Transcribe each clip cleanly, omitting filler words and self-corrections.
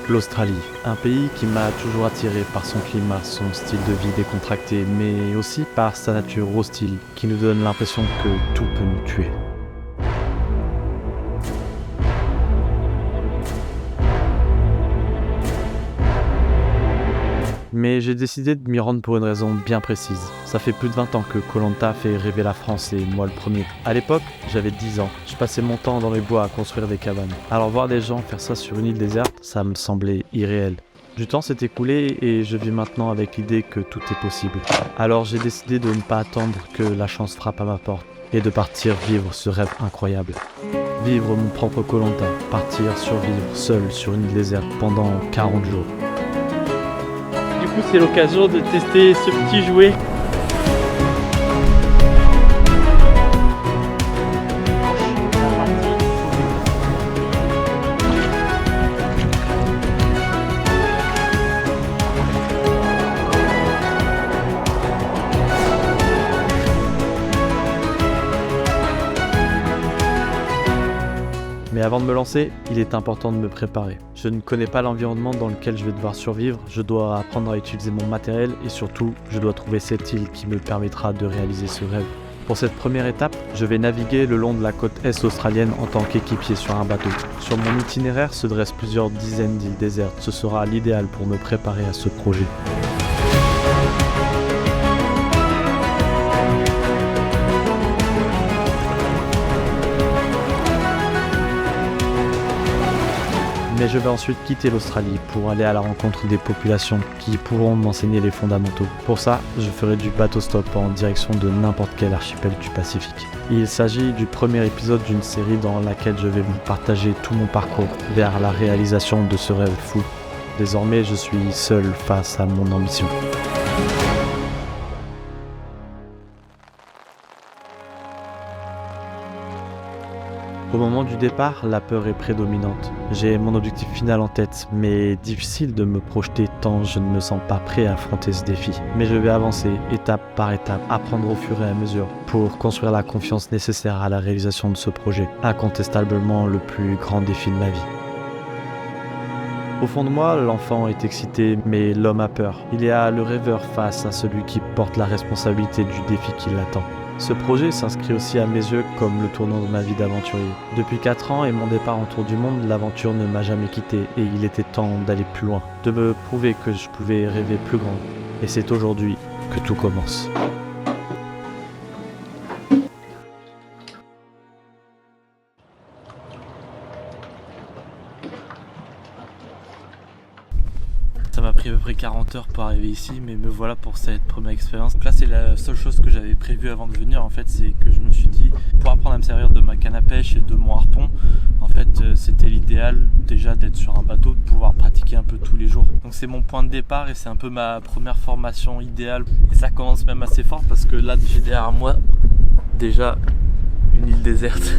L'Australie, un pays qui m'a toujours attiré par son climat, son style de vie décontracté, mais aussi par sa nature hostile qui nous donne l'impression que tout peut nous tuer. Mais j'ai décidé de m'y rendre pour une raison bien précise. Ça fait plus de 20 ans que Koh Lanta fait rêver la France et moi le premier. À l'époque, j'avais 10 ans. Je passais mon temps dans les bois à construire des cabanes. Alors voir des gens faire ça sur une île déserte, ça me semblait irréel. Du temps s'est écoulé et je vis maintenant avec l'idée que tout est possible. Alors j'ai décidé de ne pas attendre que la chance frappe à ma porte et de partir vivre ce rêve incroyable. Vivre mon propre Koh Lanta, partir survivre seul sur une île déserte pendant 40 jours. Du coup, c'est l'occasion de tester ce petit jouet. Mais avant de me lancer, il est important de me préparer. Je ne connais pas l'environnement dans lequel je vais devoir survivre, je dois apprendre à utiliser mon matériel et surtout, je dois trouver cette île qui me permettra de réaliser ce rêve. Pour cette première étape, je vais naviguer le long de la côte est australienne en tant qu'équipier sur un bateau. Sur mon itinéraire se dressent plusieurs dizaines d'îles désertes, ce sera l'idéal pour me préparer à ce projet. Mais je vais ensuite quitter l'Australie pour aller à la rencontre des populations qui pourront m'enseigner les fondamentaux. Pour ça, je ferai du bateau stop en direction de n'importe quel archipel du Pacifique. Il s'agit du premier épisode d'une série dans laquelle je vais vous partager tout mon parcours vers la réalisation de ce rêve fou. Désormais, je suis seul face à mon ambition. Au moment du départ, la peur est prédominante. J'ai mon objectif final en tête, mais difficile de me projeter tant je ne me sens pas prêt à affronter ce défi. Mais je vais avancer étape par étape, apprendre au fur et à mesure, pour construire la confiance nécessaire à la réalisation de ce projet, incontestablement le plus grand défi de ma vie. Au fond de moi, l'enfant est excité, mais l'homme a peur. Il y a le rêveur face à celui qui porte la responsabilité du défi qui l'attend. Ce projet s'inscrit aussi à mes yeux comme le tournant de ma vie d'aventurier. Depuis 4 ans et mon départ en tour du monde, l'aventure ne m'a jamais quitté et il était temps d'aller plus loin, de me prouver que je pouvais rêver plus grand. Et c'est aujourd'hui que tout commence. Ça m'a pris à peu près 40 heures pour arriver ici, mais me voilà pour cette première expérience. Donc là, c'est la seule chose que j'avais prévue avant de venir, en fait, c'est que je me suis dit, pour apprendre à me servir de ma canne à pêche et de mon harpon, en fait, c'était l'idéal déjà d'être sur un bateau, de pouvoir pratiquer un peu tous les jours. Donc c'est mon point de départ et c'est un peu ma première formation idéale. Et ça commence même assez fort parce que là, j'ai derrière moi déjà une île déserte.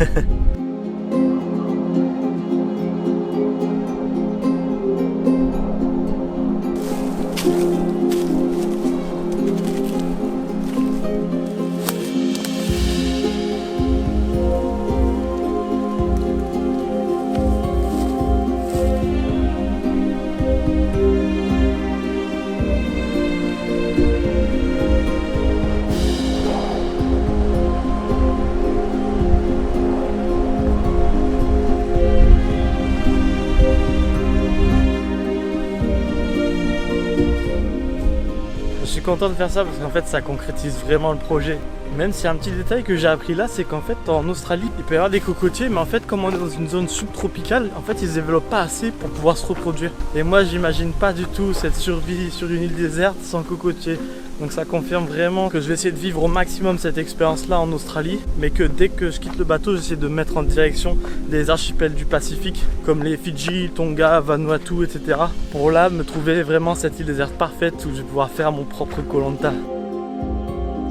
Je suis content de faire ça parce qu'en fait ça concrétise vraiment le projet. Même s'il y a un petit détail que j'ai appris là, c'est qu'en fait en Australie il peut y avoir des cocotiers, mais en fait comme on est dans une zone subtropicale, en fait ils se développent pas assez pour pouvoir se reproduire. Et moi j'imagine pas du tout cette survie sur une île déserte sans cocotiers. Donc ça confirme vraiment que je vais essayer de vivre au maximum cette expérience là en Australie, mais que dès que je quitte le bateau, j'essaie de me mettre en direction des archipels du Pacifique comme les Fidji, Tonga, Vanuatu, etc. pour là me trouver vraiment cette île déserte parfaite où je vais pouvoir faire mon propre Koh Lanta.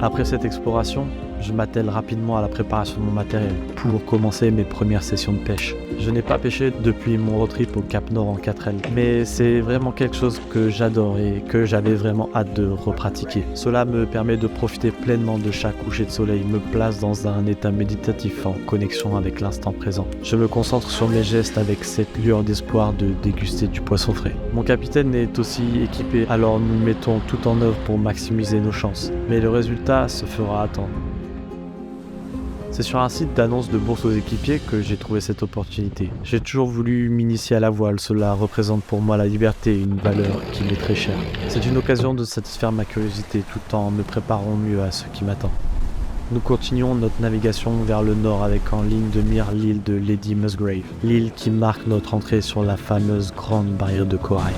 Après cette exploration, je m'attelle rapidement à la préparation de mon matériel pour commencer mes premières sessions de pêche. Je n'ai pas pêché depuis mon road trip au Cap Nord en 4L, mais c'est vraiment quelque chose que j'adore et que j'avais vraiment hâte de repratiquer. Cela me permet de profiter pleinement de chaque coucher de soleil, me place dans un état méditatif en connexion avec l'instant présent. Je me concentre sur mes gestes avec cette lueur d'espoir de déguster du poisson frais. Mon capitaine est aussi équipé, alors nous mettons tout en œuvre pour maximiser nos chances. Mais le résultat se fera attendre. C'est sur un site d'annonce de bourse aux équipiers que j'ai trouvé cette opportunité. J'ai toujours voulu m'initier à la voile, cela représente pour moi la liberté, une valeur qui m'est très chère. C'est une occasion de satisfaire ma curiosité tout en me préparant mieux à ce qui m'attend. Nous continuons notre navigation vers le nord avec en ligne de mire l'île de Lady Musgrave, l'île qui marque notre entrée sur la fameuse grande barrière de corail.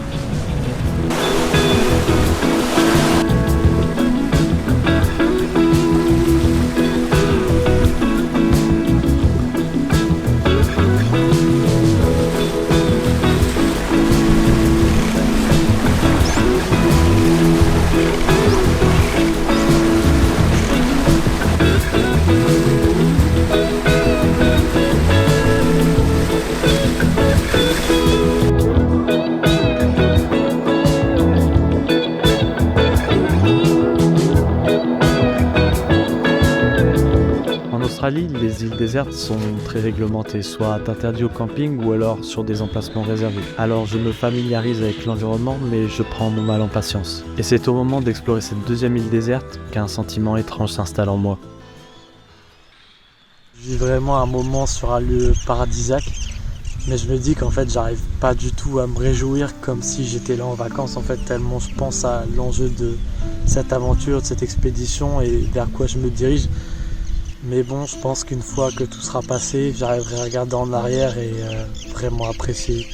En Australie, les îles désertes sont très réglementées, soit interdites au camping ou alors sur des emplacements réservés. Alors je me familiarise avec l'environnement, mais je prends mon mal en patience. Et c'est au moment d'explorer cette deuxième île déserte qu'un sentiment étrange s'installe en moi. Je vis vraiment un moment sur un lieu paradisiaque, mais je me dis qu'en fait j'arrive pas du tout à me réjouir comme si j'étais là en vacances en fait, tellement je pense à l'enjeu de cette aventure, de cette expédition et vers quoi je me dirige. Mais bon, je pense qu'une fois que tout sera passé, j'arriverai à regarder en arrière et vraiment apprécier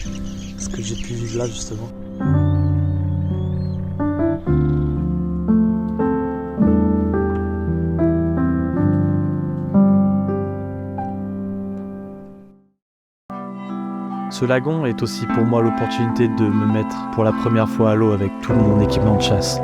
ce que j'ai pu vivre là justement. Ce lagon est aussi pour moi l'opportunité de me mettre pour la première fois à l'eau avec tout mon équipement de chasse.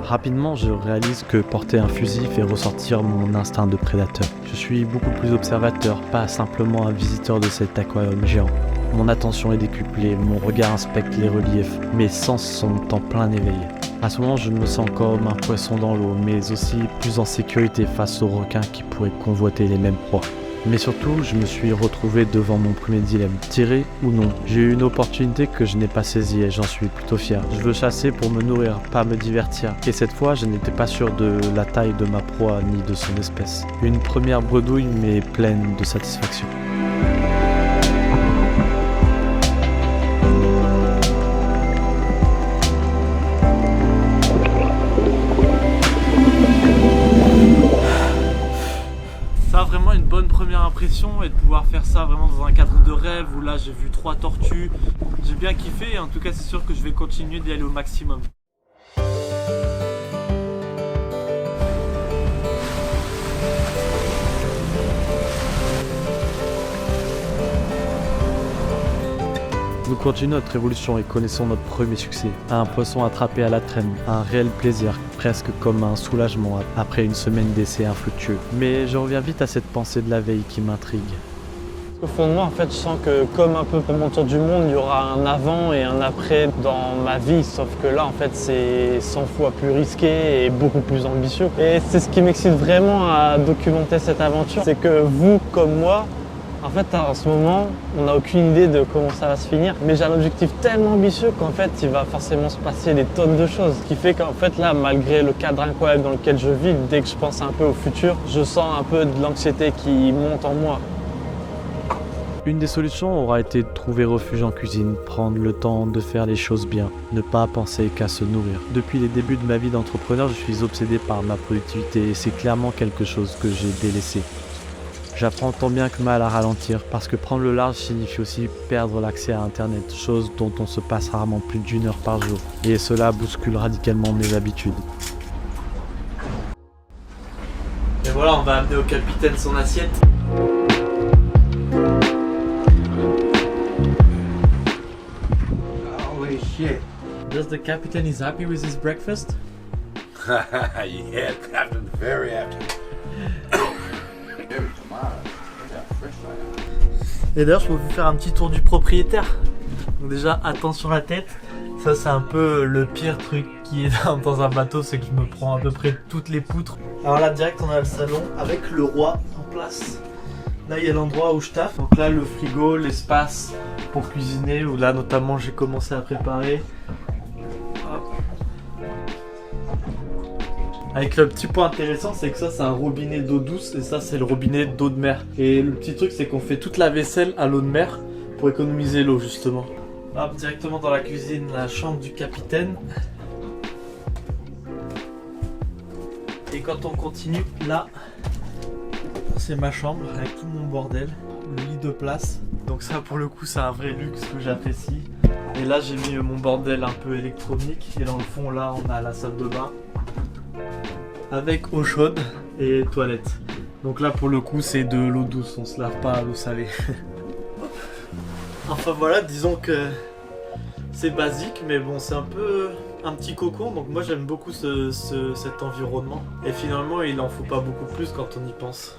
Rapidement, je réalise que porter un fusil fait ressortir mon instinct de prédateur. Je suis beaucoup plus observateur, pas simplement un visiteur de cet aquarium géant. Mon attention est décuplée, mon regard inspecte les reliefs, mes sens sont en plein éveil. À ce moment, je me sens comme un poisson dans l'eau, mais aussi plus en sécurité face aux requins qui pourraient convoiter les mêmes proies. Mais surtout, je me suis retrouvé devant mon premier dilemme, tirer ou non. J'ai eu une opportunité que je n'ai pas saisie et j'en suis plutôt fier. Je veux chasser pour me nourrir, pas me divertir. Et cette fois, je n'étais pas sûr de la taille de ma proie ni de son espèce. Une première bredouille mais pleine de satisfaction. Vraiment une bonne première impression et de pouvoir faire ça vraiment dans un cadre de rêve où là j'ai vu 3 tortues. J'ai bien kiffé et en tout cas c'est sûr que je vais continuer d'y aller au maximum. Nous continuons notre évolution et connaissons notre premier succès. Un poisson attrapé à la traîne, un réel plaisir, presque comme un soulagement après une semaine d'essais infructueux. Mais je reviens vite à cette pensée de la veille qui m'intrigue. Au fond de moi, en fait, je sens que comme un peu pour mon tour du monde, il y aura un avant et un après dans ma vie. Sauf que là, en fait, c'est 100 fois plus risqué et beaucoup plus ambitieux. Et c'est ce qui m'excite vraiment à documenter cette aventure. C'est que vous, comme moi, en fait, en ce moment, on n'a aucune idée de comment ça va se finir, mais j'ai un objectif tellement ambitieux qu'en fait, il va forcément se passer des tonnes de choses. Ce qui fait qu'en fait, là, malgré le cadre incroyable dans lequel je vis, dès que je pense un peu au futur, je sens un peu de l'anxiété qui monte en moi. Une des solutions aura été de trouver refuge en cuisine, prendre le temps de faire les choses bien, ne pas penser qu'à se nourrir. Depuis les débuts de ma vie d'entrepreneur, je suis obsédé par ma productivité et c'est clairement quelque chose que j'ai délaissé. J'apprends tant bien que mal à ralentir parce que prendre le large signifie aussi perdre l'accès à Internet, chose dont on se passe rarement plus d'1 heure par jour. Et cela bouscule radicalement mes habitudes. Voilà, on va amener au capitaine son assiette. Holy shit. Does the captain is happy with his breakfast? Yeah, Captain, very happy. Et d'ailleurs, je peux vous faire un petit tour du propriétaire. Donc déjà, attention la tête. Ça, c'est un peu le pire truc qui est dans un bateau, c'est que je me prends à peu près toutes les poutres. Alors là, direct, on a le salon avec le roi en place. Là, il y a l'endroit où je taffe. Donc là, le frigo, l'espace pour cuisiner, où là, notamment, j'ai commencé à préparer. Hop. Avec le petit point intéressant, c'est que ça, c'est un robinet d'eau douce et ça, c'est le robinet d'eau de mer. Et le petit truc, c'est qu'on fait toute la vaisselle à l'eau de mer pour économiser l'eau, justement. Hop, directement dans la cuisine, la chambre du capitaine. Et quand on continue, là, c'est ma chambre avec tout mon bordel, le lit de place. Donc ça, pour le coup, c'est un vrai luxe que j'apprécie. Et là, j'ai mis mon bordel un peu électronique. Et dans le fond, là, on a la salle de bain avec eau chaude et toilette. Donc là, pour le coup, c'est de l'eau douce. On se lave pas à l'eau salée. Enfin voilà, disons que c'est basique, mais bon, c'est un peu un petit cocon. Donc moi, j'aime beaucoup cet environnement. Et finalement, il en faut pas beaucoup plus quand on y pense.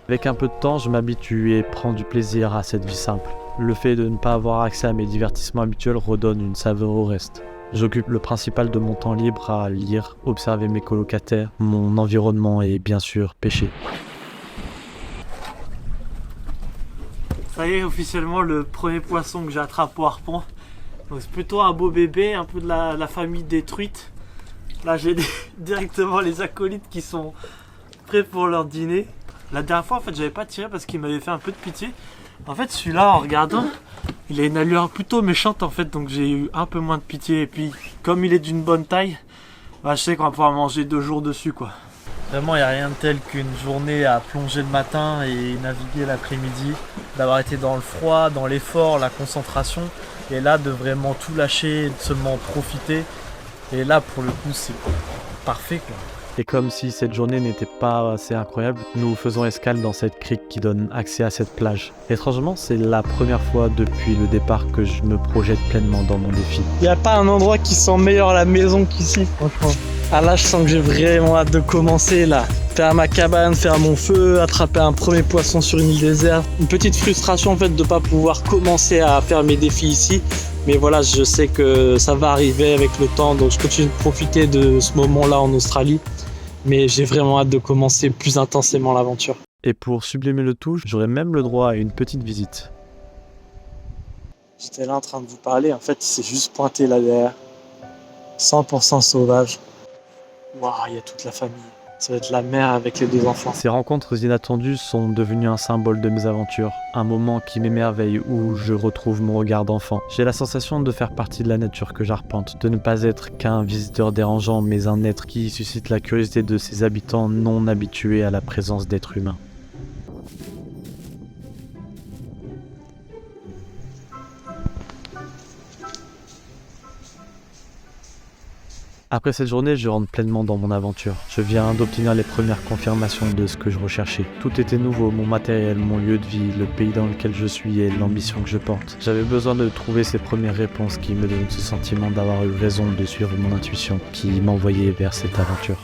Avec un peu de temps, je m'habitue et prends du plaisir à cette vie simple. Le fait de ne pas avoir accès à mes divertissements habituels redonne une saveur au reste. J'occupe le principal de mon temps libre à lire, observer mes colocataires, mon environnement et bien sûr pêcher. Ça y est, officiellement le premier poisson que j'attrape au harpon. Donc c'est plutôt un beau bébé, un peu de la famille des truites. Là j'ai directement les acolytes qui sont prêts pour leur dîner. La dernière fois en fait j'avais pas tiré parce qu'il m'avait fait un peu de pitié. En fait celui-là en regardant, il a une allure plutôt méchante en fait, donc j'ai eu un peu moins de pitié. Et puis comme il est d'une bonne taille, bah, je sais qu'on va pouvoir manger 2 jours dessus quoi. Vraiment, il n'y a rien de tel qu'une journée à plonger le matin et naviguer l'après-midi, d'avoir été dans le froid, dans l'effort, la concentration, et là de vraiment tout lâcher, de seulement profiter. Et là, pour le coup, c'est parfait quoi. Et comme si cette journée n'était pas assez incroyable, nous faisons escale dans cette crique qui donne accès à cette plage. Étrangement, c'est la première fois depuis le départ que je me projette pleinement dans mon défi. Il n'y a pas un endroit qui sent meilleur à la maison qu'ici, franchement. Ah là, je sens que j'ai vraiment hâte de commencer là. Faire ma cabane, faire mon feu, attraper un premier poisson sur une île déserte. Une petite frustration en fait de ne pas pouvoir commencer à faire mes défis ici. Mais voilà, je sais que ça va arriver avec le temps, donc je continue de profiter de ce moment-là en Australie. Mais j'ai vraiment hâte de commencer plus intensément l'aventure. Et pour sublimer le tout, j'aurai même le droit à une petite visite. J'étais là en train de vous parler, en fait il s'est juste pointé là derrière. 100% sauvage. Waouh, il y a toute la famille. Ça va être la mère avec les 2 enfants. Ces rencontres inattendues sont devenues un symbole de mes aventures, un moment qui m'émerveille où je retrouve mon regard d'enfant. J'ai la sensation de faire partie de la nature que j'arpente, de ne pas être qu'un visiteur dérangeant, mais un être qui suscite la curiosité de ses habitants non habitués à la présence d'êtres humains. Après cette journée, je rentre pleinement dans mon aventure. Je viens d'obtenir les premières confirmations de ce que je recherchais. Tout était nouveau, mon matériel, mon lieu de vie, le pays dans lequel je suis et l'ambition que je porte. J'avais besoin de trouver ces premières réponses qui me donnent ce sentiment d'avoir eu raison de suivre mon intuition, qui m'envoyait vers cette aventure.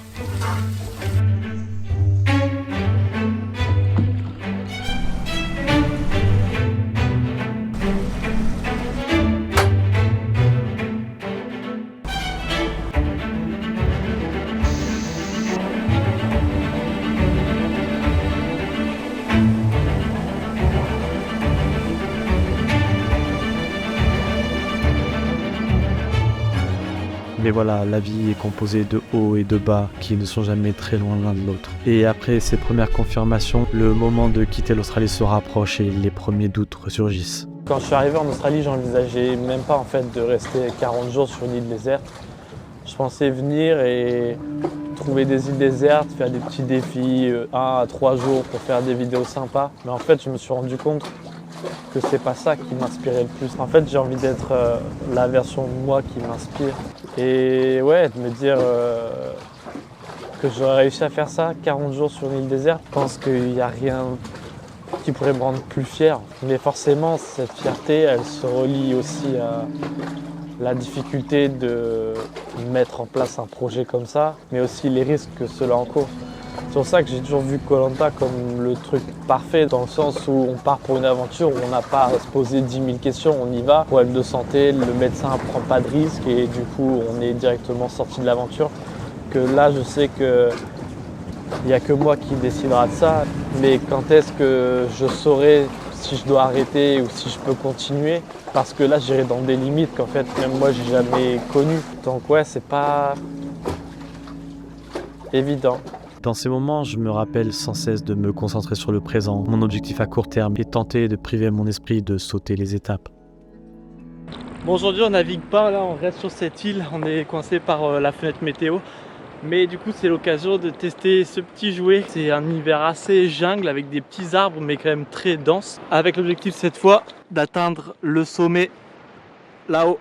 Mais voilà, la vie est composée de hauts et de bas qui ne sont jamais très loin l'un de l'autre. Et après ces premières confirmations, le moment de quitter l'Australie se rapproche et les premiers doutes ressurgissent. Quand je suis arrivé en Australie, j'envisageais même pas en fait de rester 40 jours sur une île déserte. Je pensais venir et trouver des îles désertes, faire des petits défis 1 à 3 jours pour faire des vidéos sympas. Mais en fait, je me suis rendu compte que c'est pas ça qui m'inspirait le plus. En fait, j'ai envie d'être la version de moi qui m'inspire. Et ouais, de me dire que j'aurais réussi à faire ça 40 jours sur une île déserte. Je pense qu'il n'y a rien qui pourrait me rendre plus fier. Mais forcément, cette fierté, elle se relie aussi à la difficulté de mettre en place un projet comme ça, mais aussi les risques que cela encourt. C'est pour ça que j'ai toujours vu Koh Lanta comme le truc parfait, dans le sens où on part pour une aventure où on n'a pas à se poser 10 000 questions, on y va. Problème de santé, le médecin ne prend pas de risque et du coup on est directement sorti de l'aventure. Que là je sais que il n'y a que moi qui décidera de ça, mais quand est-ce que je saurai si je dois arrêter ou si je peux continuer, parce que là j'irai dans des limites qu'en fait même moi j'ai jamais connues. Donc ouais, c'est pas évident. Dans ces moments, je me rappelle sans cesse de me concentrer sur le présent, mon objectif à court terme, et tenter de priver mon esprit de sauter les étapes. Bon, aujourd'hui on navigue pas, là on reste sur cette île, on est coincé par la fenêtre météo. Mais du coup c'est l'occasion de tester ce petit jouet. C'est un hiver assez jungle avec des petits arbres mais quand même très denses. Avec l'objectif cette fois d'atteindre le sommet là-haut.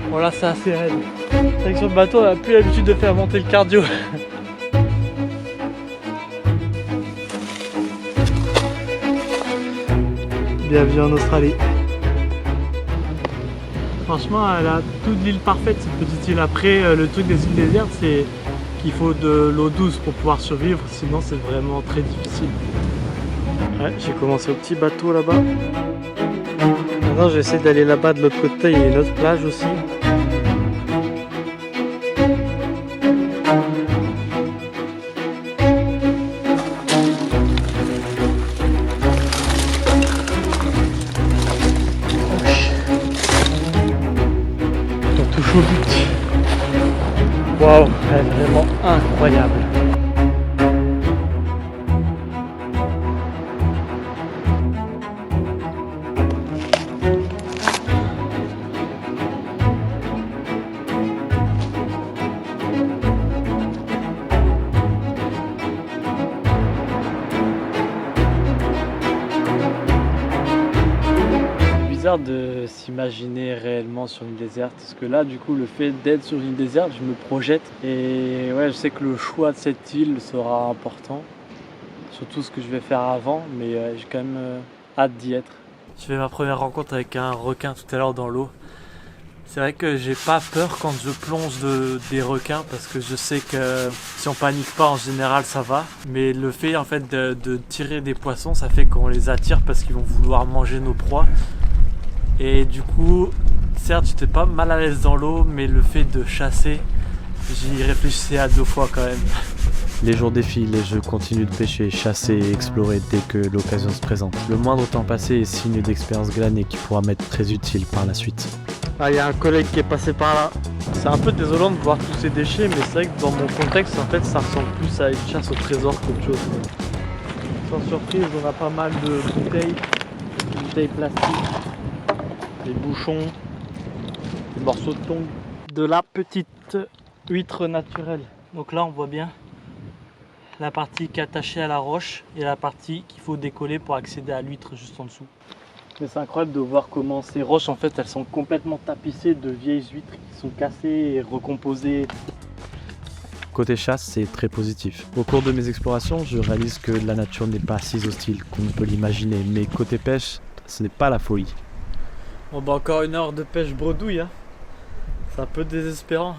Bon là c'est assez raide. C'est vrai que sur le bateau on n'a plus l'habitude de faire monter le cardio. Bienvenue en Australie. Franchement, elle a toute l'île parfaite, cette petite île. Après, le truc des îles désertes, c'est qu'il faut de l'eau douce pour pouvoir survivre, sinon c'est vraiment très difficile. Ouais, j'ai commencé au petit bateau là-bas. Maintenant, j'essaie d'aller là-bas de l'autre côté, il y a une autre plage aussi. Au but. Waouh, elle est vraiment incroyable. De s'imaginer réellement sur une déserte, parce que là du coup le fait d'être sur une déserte, je me projette et ouais, je sais que le choix de cette île sera important, surtout ce que je vais faire avant, mais j'ai quand même hâte d'y être. Je fais ma première rencontre avec un requin tout à l'heure dans l'eau. C'est vrai que j'ai pas peur quand je plonge des requins, parce que je sais que si on panique pas en général ça va, mais le fait en fait de tirer des poissons, ça fait qu'on les attire parce qu'ils vont vouloir manger nos proies. Et du coup, certes, j'étais pas mal à l'aise dans l'eau, mais le fait de chasser, j'y réfléchissais à 2 fois quand même. Les jours défilent et je continue de pêcher, chasser et explorer dès que l'occasion se présente. Le moindre temps passé est signe d'expérience glanée qui pourra m'être très utile par la suite. Ah, il y a un collègue qui est passé par là. C'est un peu désolant de voir tous ces déchets, mais c'est vrai que dans mon contexte, en fait, ça ressemble plus à une chasse au trésor qu'autre chose. Sans surprise, on a pas mal de bouteilles plastiques. Des bouchons, des morceaux de thon, de la petite huître naturelle. Donc là on voit bien la partie qui est attachée à la roche et la partie qu'il faut décoller pour accéder à l'huître juste en dessous. Mais c'est incroyable de voir comment ces roches en fait elles sont complètement tapissées de vieilles huîtres qui sont cassées et recomposées. Côté chasse, c'est très positif. Au cours de mes explorations, je réalise que la nature n'est pas si hostile qu'on peut l'imaginer, mais côté pêche, ce n'est pas la folie. Bon bah encore une heure de pêche bredouille, hein. C'est un peu désespérant.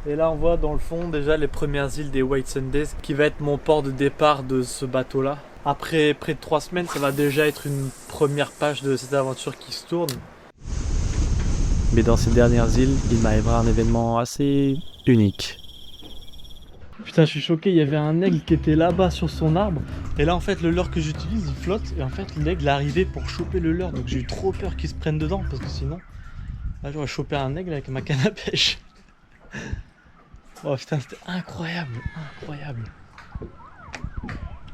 Et là on voit dans le fond déjà les premières îles des Whitsundays, qui va être mon port de départ de ce bateau là. Après près de 3 semaines, ça va déjà être une première page de cette aventure qui se tourne. Mais dans ces dernières îles, il m'arrivera un événement assez unique. Putain, je suis choqué, il y avait un aigle qui était là-bas sur son arbre. Et là, en fait, le leurre que j'utilise, il flotte. Et en fait, l'aigle est arrivé pour choper le leurre. Donc j'ai eu trop peur qu'il se prenne dedans. Parce que sinon, là, j'aurais chopé un aigle avec ma canne à pêche. Oh putain, c'était incroyable, incroyable.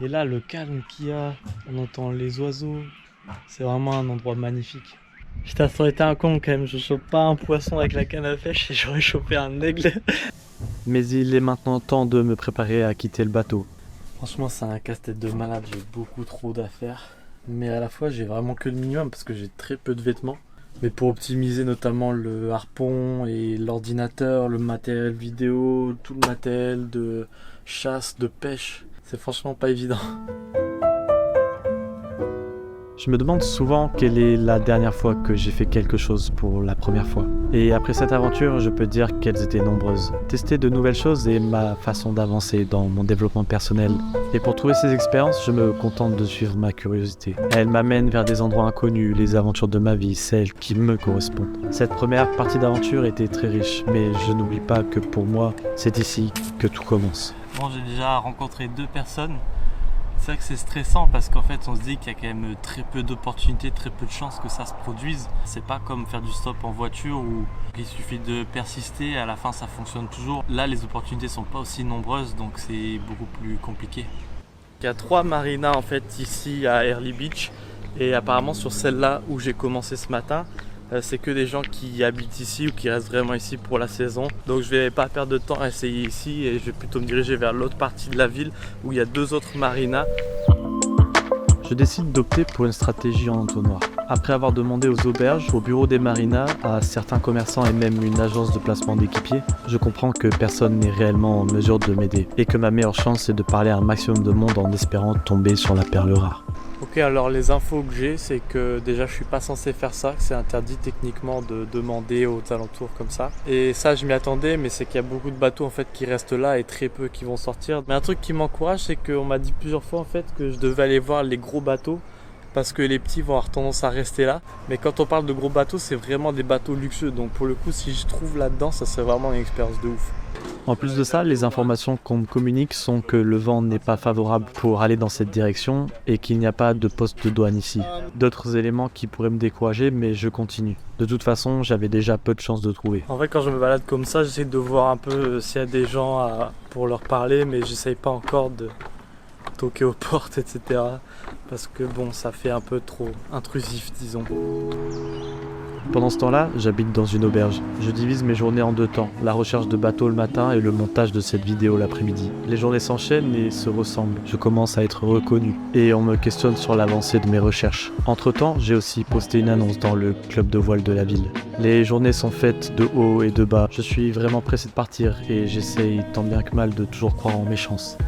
Et là, le calme qu'il y a, on entend les oiseaux. C'est vraiment un endroit magnifique. Putain, ça aurait été un con quand même. Je chope pas un poisson avec la canne à pêche et j'aurais chopé un aigle. Mais il est maintenant temps de me préparer à quitter le bateau. Franchement, c'est un casse-tête de malade, j'ai beaucoup trop d'affaires. Mais à la fois, j'ai vraiment que le minimum parce que j'ai très peu de vêtements. mais pour optimiser notamment le harpon et l'ordinateur, le matériel vidéo, tout le matériel de chasse, de pêche. C'est franchement pas évident. Je me demande souvent quelle est la dernière fois que j'ai fait quelque chose pour la première fois. Et après cette aventure, je peux dire qu'elles étaient nombreuses. Tester de nouvelles choses est ma façon d'avancer dans mon développement personnel. Et pour trouver ces expériences, je me contente de suivre ma curiosité. Elle m'amène vers des endroits inconnus, les aventures de ma vie, celles qui me correspondent. Cette première partie d'aventure était très riche, mais je n'oublie pas que pour moi, c'est ici que tout commence. Bon, j'ai déjà rencontré 2 personnes. C'est vrai que c'est stressant parce qu'en fait on se dit qu'il y a quand même très peu d'opportunités, très peu de chances que ça se produise. C'est pas comme faire du stop en voiture où il suffit de persister, à la fin ça fonctionne toujours. Là les opportunités sont pas aussi nombreuses donc c'est beaucoup plus compliqué. Il y a 3 marinas en fait ici à Early Beach et apparemment sur celle-là où j'ai commencé ce matin, c'est que des gens qui habitent ici ou qui restent vraiment ici pour la saison. Donc je vais pas perdre de temps à essayer ici et je vais plutôt me diriger vers l'autre partie de la ville où il y a 2 autres marinas. Je décide d'opter pour une stratégie en entonnoir. Après avoir demandé aux auberges, au bureau des marinas, à certains commerçants et même une agence de placement d'équipiers, je comprends que personne n'est réellement en mesure de m'aider et que ma meilleure chance c'est de parler à un maximum de monde en espérant tomber sur la perle rare. Ok, alors les infos que j'ai, c'est que déjà je suis pas censé faire ça, que c'est interdit techniquement de demander aux alentours comme ça. Et ça je m'y attendais, mais c'est qu'il y a beaucoup de bateaux en fait qui restent là et très peu qui vont sortir. Mais un truc qui m'encourage, c'est qu'on m'a dit plusieurs fois en fait que je devais aller voir les gros bateaux parce que les petits vont avoir tendance à rester là. Mais quand on parle de gros bateaux, c'est vraiment des bateaux luxueux. Donc pour le coup, si je trouve là-dedans, ça serait vraiment une expérience de ouf. En plus de ça, les informations qu'on me communique sont que le vent n'est pas favorable pour aller dans cette direction et qu'il n'y a pas de poste de douane ici. D'autres éléments qui pourraient me décourager, mais je continue. De toute façon, j'avais déjà peu de chances de trouver. En fait, quand je me balade comme ça, j'essaie de voir un peu s'il y a des gens pour leur parler, mais j'essaye pas encore de toquer aux portes, etc. Parce que bon, ça fait un peu trop intrusif, disons. Pendant ce temps-là, j'habite dans une auberge. Je divise mes journées en 2 temps, la recherche de bateaux le matin et le montage de cette vidéo l'après-midi. Les journées s'enchaînent et se ressemblent. Je commence à être reconnu et on me questionne sur l'avancée de mes recherches. Entre-temps, j'ai aussi posté une annonce dans le club de voile de la ville. Les journées sont faites de haut et de bas. Je suis vraiment pressé de partir et j'essaye tant bien que mal de toujours croire en mes chances.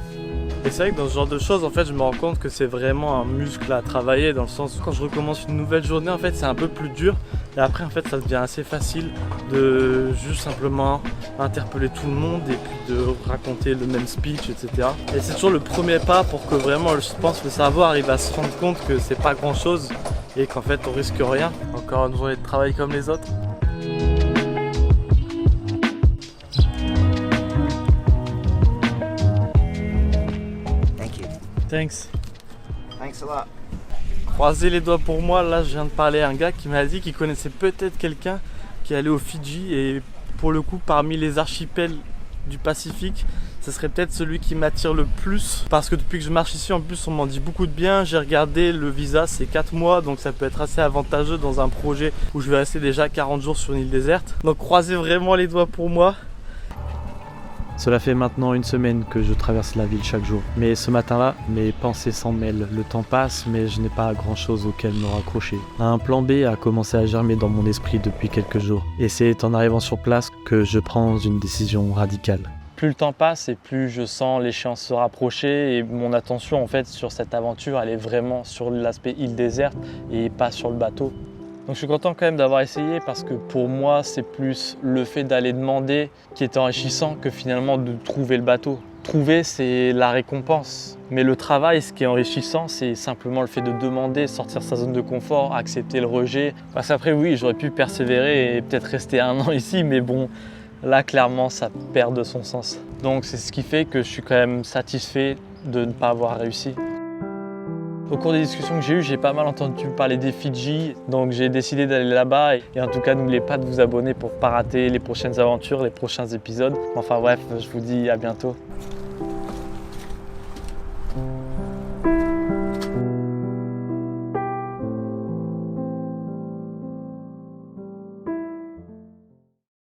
Et c'est vrai que dans ce genre de choses, en fait, je me rends compte que c'est vraiment un muscle à travailler dans le sens où quand je recommence une nouvelle journée, en fait, c'est un peu plus dur. Et après, en fait, ça devient assez facile de juste simplement interpeller tout le monde et puis de raconter le même speech, etc. Et c'est toujours le premier pas pour que vraiment, je pense, le cerveau arrive à se rendre compte que c'est pas grand chose et qu'en fait, on risque rien. Encore une journée de travail comme les autres. Thanks. Thanks a lot. Croisez les doigts pour moi, là je viens de parler à un gars qui m'a dit qu'il connaissait peut-être quelqu'un qui allait aux Fidji et pour le coup parmi les archipels du Pacifique, ce serait peut-être celui qui m'attire le plus parce que depuis que je marche ici en plus on m'en dit beaucoup de bien. J'ai regardé le visa, c'est 4 mois donc ça peut être assez avantageux dans un projet où je vais rester déjà 40 jours sur une île déserte. Donc croisez vraiment les doigts pour moi. Cela fait maintenant 1 semaine que je traverse la ville chaque jour. Mais ce matin-là, mes pensées s'en mêlent. Le temps passe, mais je n'ai pas grand-chose auquel me raccrocher. Un plan B a commencé à germer dans mon esprit depuis quelques jours. Et c'est en arrivant sur place que je prends une décision radicale. Plus le temps passe et plus je sens l'échéance se rapprocher et mon attention en fait sur cette aventure elle est vraiment sur l'aspect île déserte et pas sur le bateau. Donc je suis content quand même d'avoir essayé parce que pour moi c'est plus le fait d'aller demander qui est enrichissant que finalement de trouver le bateau. Trouver c'est la récompense, mais le travail ce qui est enrichissant c'est simplement le fait de demander, sortir sa zone de confort, accepter le rejet. Parce qu'après oui j'aurais pu persévérer et peut-être rester 1 an ici mais bon là clairement ça perd de son sens. Donc c'est ce qui fait que je suis quand même satisfait de ne pas avoir réussi. Au cours des discussions que j'ai eues, j'ai pas mal entendu parler des Fidji, donc j'ai décidé d'aller là-bas. Et en tout cas, n'oubliez pas de vous abonner pour ne pas rater les prochaines aventures, les prochains épisodes. Enfin bref, je vous dis à bientôt.